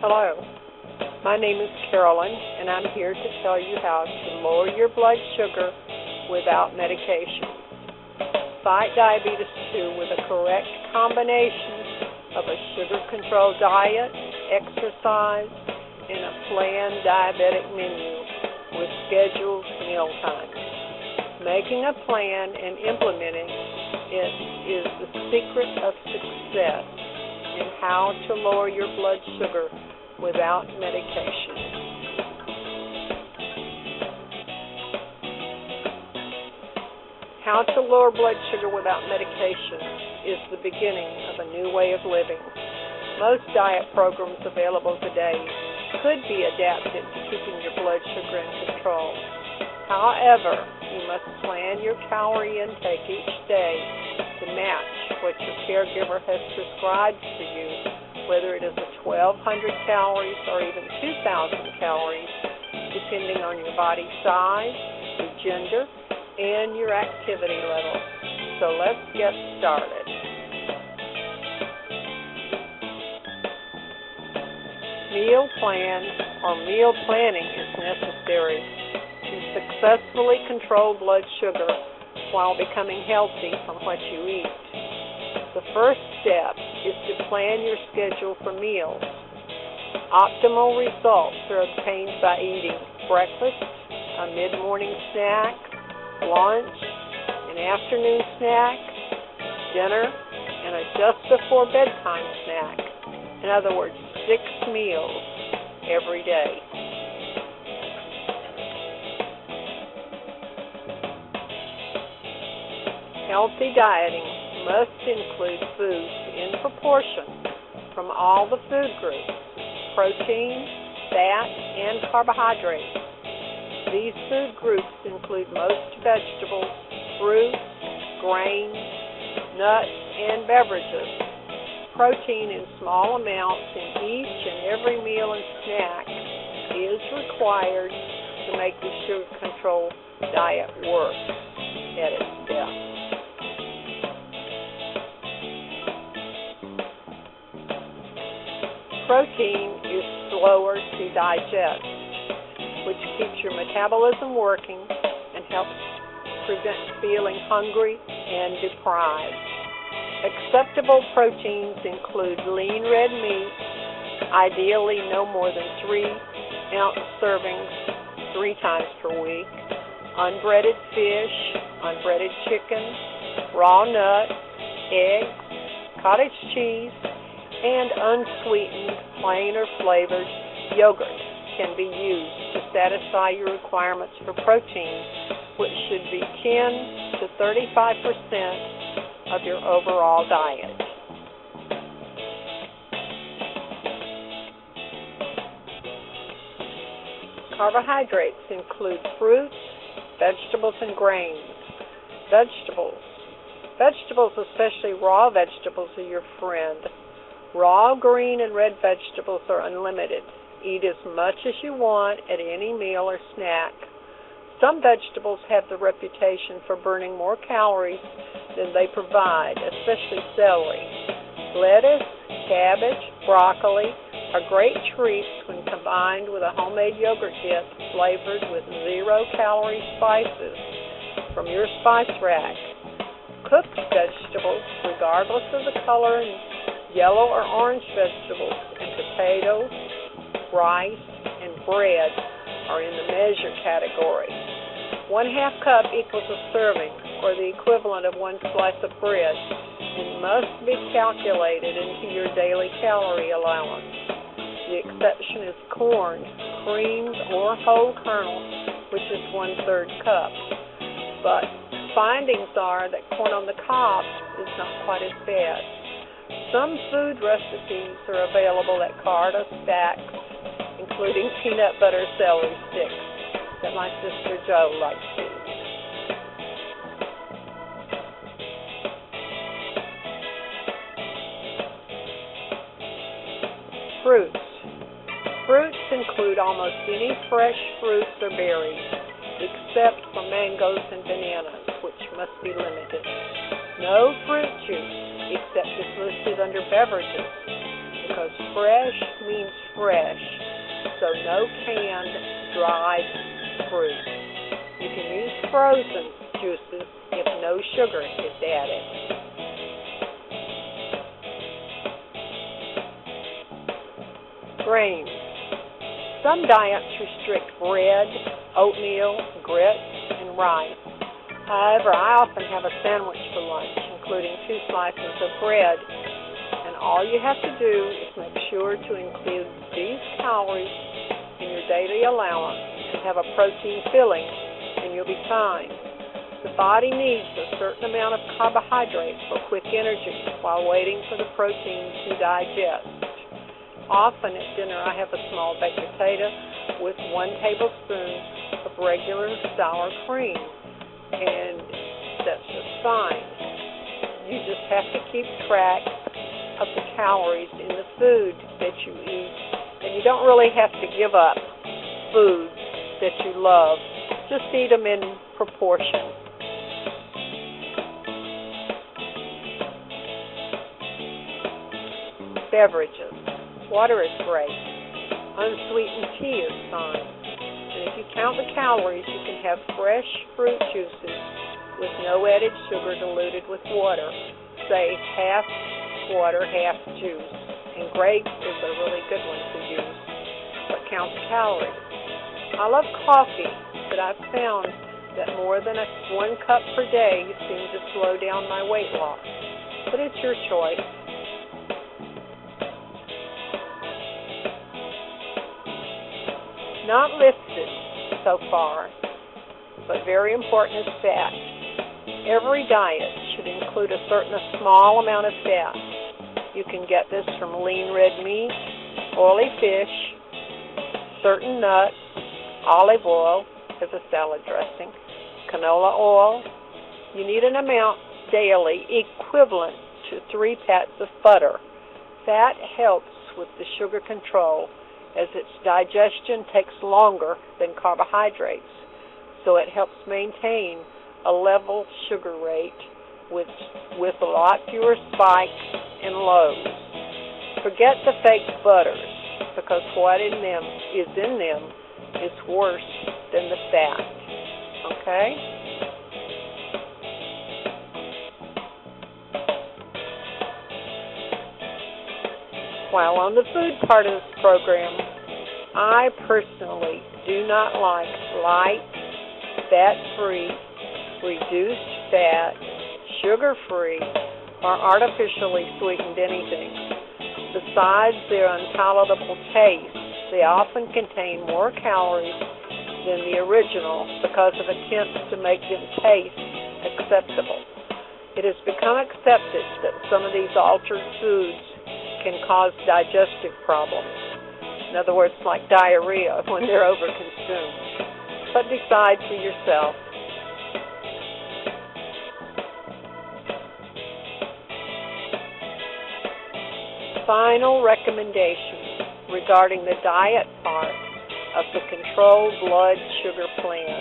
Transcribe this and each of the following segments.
Hello, my name is Carolyn, and I'm here to tell you how to lower your blood sugar without medication. Fight diabetes 2 with a correct combination of a sugar-controlled diet, exercise, and a planned diabetic menu with scheduled meal times. Making a plan and implementing it is the secret of success in how to lower your blood sugar without medication. How to lower blood sugar without medication is the beginning of a new way of living. Most diet programs available today could be adapted to keeping your blood sugar in control. However, you must plan your calorie intake each day to match what your caregiver has prescribed for you, whether it is 1,200 calories or even 2,000 calories, depending on your body size, your gender, and your activity level. So let's get started. Meal plan or meal planning is necessary to successfully control blood sugar while becoming healthy from what you eat. The first step is to plan your schedule for meals. Optimal results are obtained by eating breakfast, a mid-morning snack, lunch, an afternoon snack, dinner, and a just before bedtime snack. In other words, 6 meals every day. Healthy dieting must include foods in proportion from all the food groups: protein, fat, and carbohydrates. These food groups include most vegetables, fruits, grains, nuts, and beverages. Protein in small amounts in each and every meal and snack is required to make the sugar control diet work at its best. Protein is slower to digest, which keeps your metabolism working and helps prevent feeling hungry and deprived. Acceptable proteins include lean red meat, ideally no more than 3-ounce servings 3 times per week, unbreaded fish, unbreaded chicken, raw nuts, eggs, cottage cheese, and unsweetened, plain or flavored yogurt can be used to satisfy your requirements for protein, which should be 10 to 35% of your overall diet. Carbohydrates include fruits, vegetables, and grains. Vegetables, especially raw vegetables, are your friend. Raw, green, and red vegetables are unlimited. Eat as much as you want at any meal or snack. Some vegetables have the reputation for burning more calories than they provide, especially celery. Lettuce, cabbage, broccoli are great treats when combined with a homemade yogurt dip flavored with 0-calorie spices from your spice rack. Cooked vegetables, regardless of the color, and yellow or orange vegetables, and potatoes, rice, and bread are in the measure category. 1/2 cup equals a serving, or the equivalent of 1 slice of bread, and must be calculated into your daily calorie allowance. The exception is corn, creamed, or whole kernels, which is 1/3 cup. But findings are that corn on the cob is not quite as bad. Some food recipes are available at Carta Stacks, including peanut butter celery sticks that my sister Jo likes to eat. Fruits include almost any fresh fruits or berries, except for mangoes and bananas, which must be limited. No fruit juice, except as listed under beverages. because fresh means fresh, so no canned, dried fruit. You can use frozen juices if no sugar is added. Grains. Some diets restrict bread, oatmeal, grits, and rice. However, I often have a sandwich for lunch, including 2 slices of bread. And all you have to do is make sure to include these calories in your daily allowance and have a protein filling, and you'll be fine. The body needs a certain amount of carbohydrates for quick energy while waiting for the protein to digest. Often at dinner I have a small baked potato with 1 tablespoon of regular sour cream, and that's just fine. You just have to keep track of the calories in the food that you eat, and you don't really have to give up foods that you love. Just eat them in proportion. Beverages. Water is great. Unsweetened tea is fine. And if you count the calories, you can have fresh fruit juices with no added sugar diluted with water. Say half water, half juice. And grape is a really good one to use, but count the calories. I love coffee, but I've found that more than 1 cup per day seems to slow down my weight loss. But it's your choice. Not listed so far, but very important is fat. Every diet should include a small amount of fat. You can get this from lean red meat, oily fish, certain nuts, olive oil as a salad dressing, canola oil. You need an amount daily equivalent to 3 pats of butter. Fat helps with the sugar control, as its digestion takes longer than carbohydrates, so it helps maintain a level sugar rate with a lot fewer spikes and lows. Forget the fake butters, because what is in them is worse than the fat. Okay? While on the food part of this program, I personally do not like light, fat-free, reduced fat, sugar-free, or artificially sweetened anything. Besides their unpalatable taste, they often contain more calories than the original because of attempts to make them taste acceptable. It has become accepted that some of these altered foods can cause digestive problems. In other words, like diarrhea when they're overconsumed. But decide for yourself. Final recommendations regarding the diet part of the controlled blood sugar plan.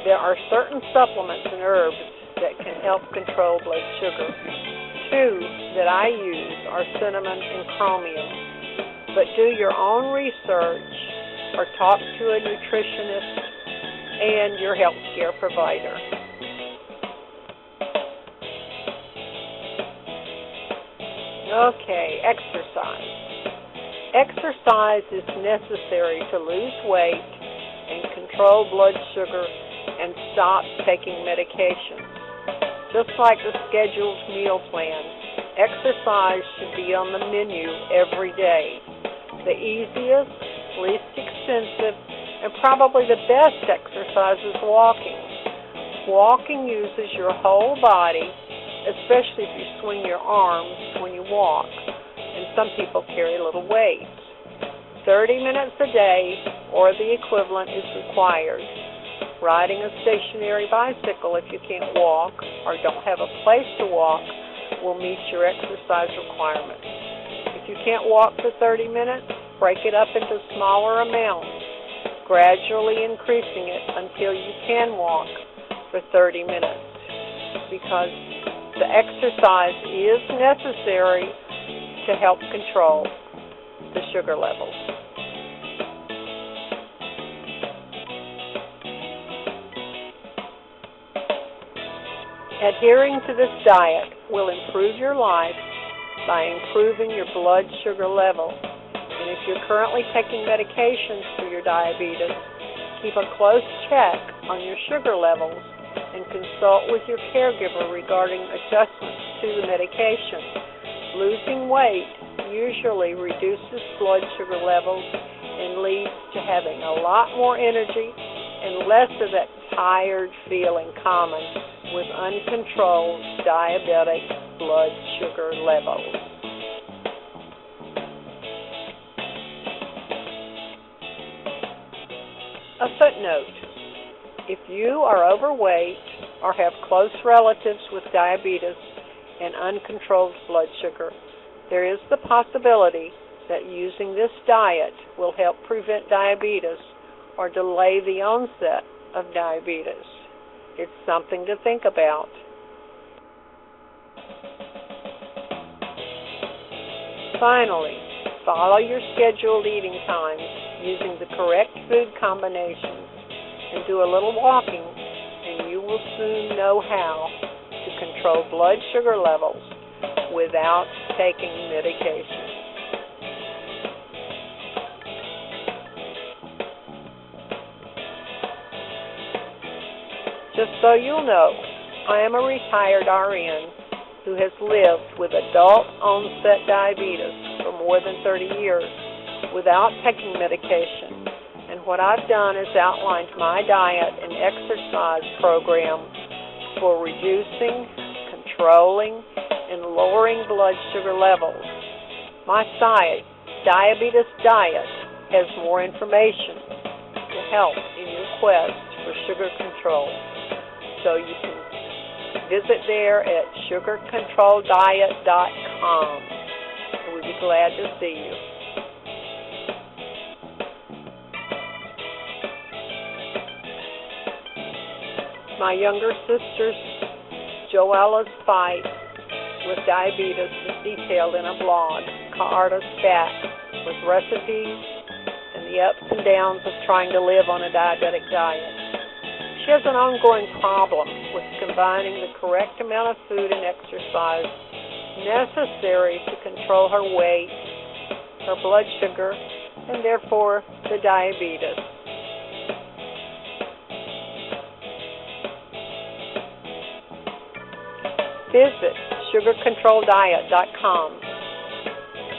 There are certain supplements and herbs that can help control blood sugar. 2 that I use are cinnamon and chromium. But do your own research or talk to a nutritionist and your health care provider. Okay, exercise. Exercise is necessary to lose weight and control blood sugar and stop taking medications. Just like the scheduled meal plan, exercise should be on the menu every day. The easiest, least expensive, and probably the best exercise is walking. Walking uses your whole body, especially if you swing your arms when you walk, and some people carry little weights. 30 minutes a day or the equivalent is required. Riding a stationary bicycle if you can't walk or don't have a place to walk will meet your exercise requirements. If you can't walk for 30 minutes, break it up into smaller amounts, gradually increasing it until you can walk for 30 minutes, because the exercise is necessary to help control the sugar levels. Adhering to this diet will improve your life by improving your blood sugar level. And if you're currently taking medications for your diabetes, keep a close check on your sugar levels and consult with your caregiver regarding adjustments to the medication. Losing weight usually reduces blood sugar levels and leads to having a lot more energy and less of that tired feeling common with uncontrolled diabetic blood sugar levels. A footnote: if you are overweight or have close relatives with diabetes and uncontrolled blood sugar, there is the possibility that using this diet will help prevent diabetes or delay the onset of diabetes. It's something to think about. Finally, follow your scheduled eating times using the correct food combinations and do a little walking, and you will soon know how to control blood sugar levels without taking medication. Just so you'll know, I am a retired RN who has lived with adult onset diabetes for more than 30 years without taking medication. And what I've done is outlined my diet and exercise program for reducing, controlling, and lowering blood sugar levels. My site, Diabetes Diet, has more information to help in your quest for sugar control. So you can visit there at sugarcontroldiet.com. We'd be glad to see you. My younger sister's Joella's fight with diabetes is detailed in a blog, Carbohydrates, with recipes and the ups and downs of trying to live on a diabetic diet. She has an ongoing problem with combining the correct amount of food and exercise necessary to control her weight, her blood sugar, and therefore the diabetes. Visit sugarcontroldiet.com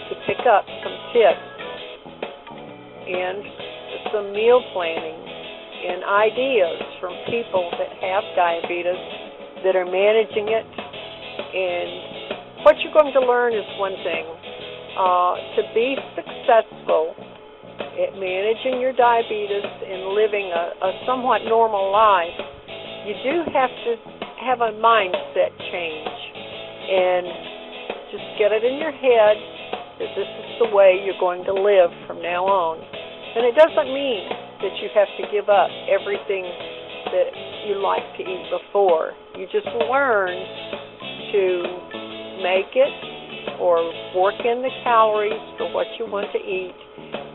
to pick up some tips and some meal planning and ideas from people that have diabetes that are managing it. And what you're going to learn is one thing. To be successful at managing your diabetes and living a somewhat normal life, you do have to have a mindset change and just get it in your head that this is the way you're going to live from now on. And it doesn't mean that you have to give up everything that you like to eat before. You just learn to make it or work in the calories for what you want to eat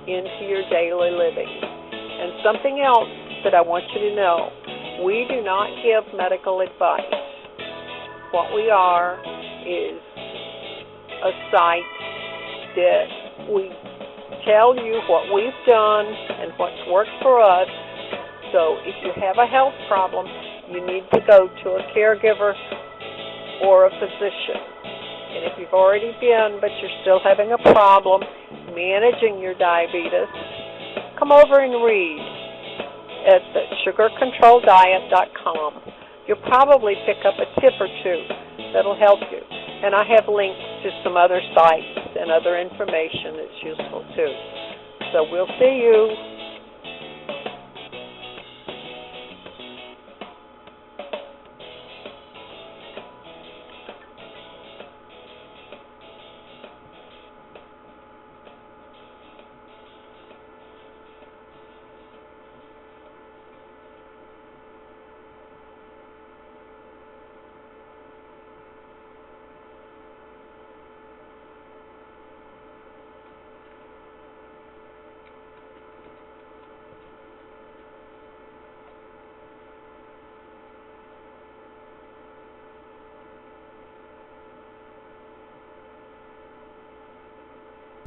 into your daily living. And something else that I want you to know, we do not give medical advice. What we are is a site that we tell you what we've done and what's worked for us. So if you have a health problem, you need to go to a caregiver or a physician. And if you've already been, but you're still having a problem managing your diabetes, come over and read at the sugarcontroldiet.com. You'll probably pick up a tip or two that'll help you. And I have links to some other sites and other information that's useful too. So we'll see you.